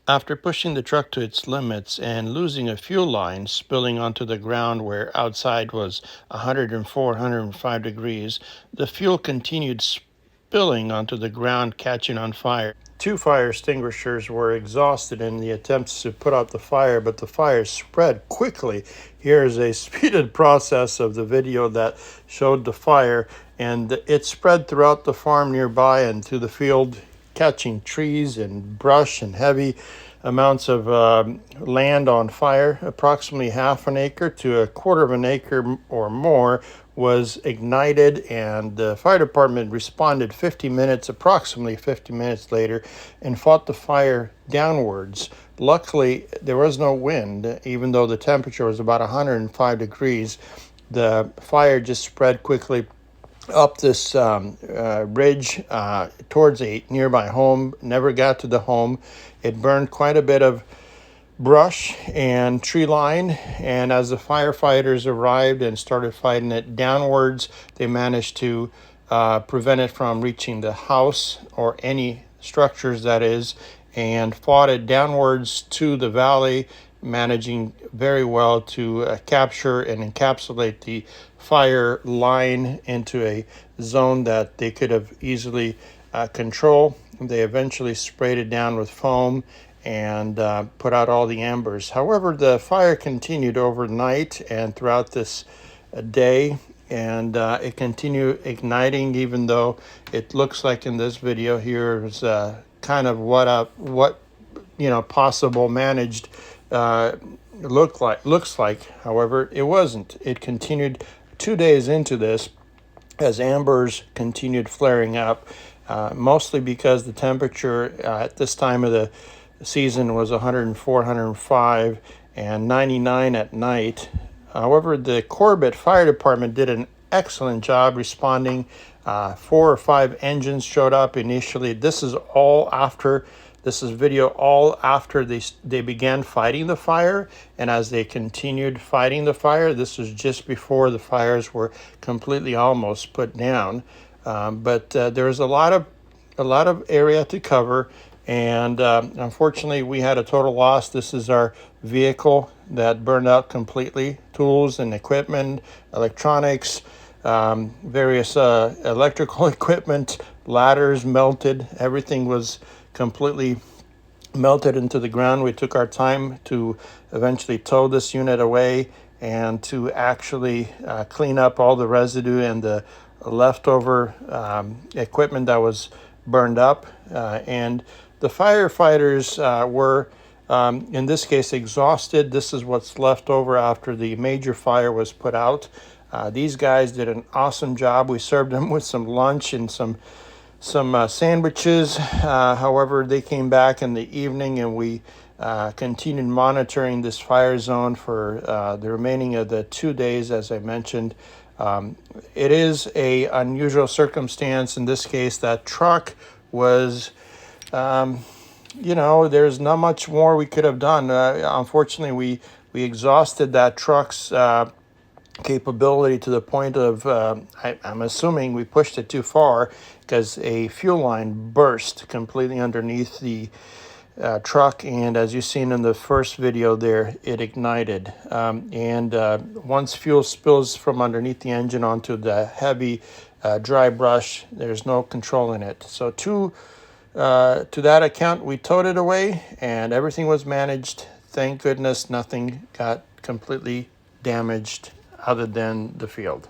After pushing the truck to its limits and losing a fuel line, spilling onto the ground where outside was 104, 105 degrees, the fuel continued spilling onto the ground, catching on fire. Two fire extinguishers were exhausted in the attempts to put out the fire, but the fire spread quickly. Here is a speeded process of the video that showed the fire, and it spread throughout the farm nearby and to the field, catching trees and brush and heavy amounts of land on fire. Approximately half an acre to a quarter of an acre or more was ignited, and the fire department responded approximately 50 minutes later, and fought the fire downwards. Luckily, there was no wind, even though the temperature was about 105 degrees. The fire just spread quickly up this ridge towards a nearby home, never got to the home. It burned quite a bit of brush and tree line, and as the firefighters arrived and started fighting it downwards, they managed to prevent it from reaching the house or any structures, that is, and fought it downwards to the valley, managing very well to capture and encapsulate the fire line into a zone that they could have easily control. They eventually sprayed it down with foam and put out all the embers. However, the fire continued overnight and throughout this day, and it continued igniting, even though it looks like in this video here is kind of what possible managed looks like. However, it wasn't. It continued 2 days into this as embers continued flaring up, mostly because the temperature at this time of the season was 104, 105, and 99 at night. However, the Corbett Fire Department did an excellent job responding. 4 or 5 engines showed up initially. This is video all after they began fighting the fire, and as they continued fighting the fire, this was just before the fires were completely almost put down. But there was a lot of area to cover, and unfortunately we had a total loss. This is our vehicle that burned out completely. Tools and equipment, electronics, various electrical equipment, ladders melted. Everything was completely melted into the ground. We took our time to eventually tow this unit away and to actually clean up all the residue and the leftover equipment that was burned up. And the firefighters were, in this case, exhausted. This is what's left over after the major fire was put out. These guys did an awesome job. We served them with some lunch and some sandwiches. However, they came back in the evening, and we continued monitoring this fire zone for the remaining of the 2 days, as I mentioned. It is a unusual circumstance. In this case, that truck was, there's not much more we could have done. Unfortunately, we exhausted that truck's capability to the point of, I'm assuming we pushed it too far, because a fuel line burst completely underneath the truck, and as you've seen in the first video there, it ignited. Once fuel spills from underneath the engine onto the heavy dry brush, there's no controlling it. So to that account, we towed it away, and everything was managed. Thank goodness nothing got completely damaged other than the field.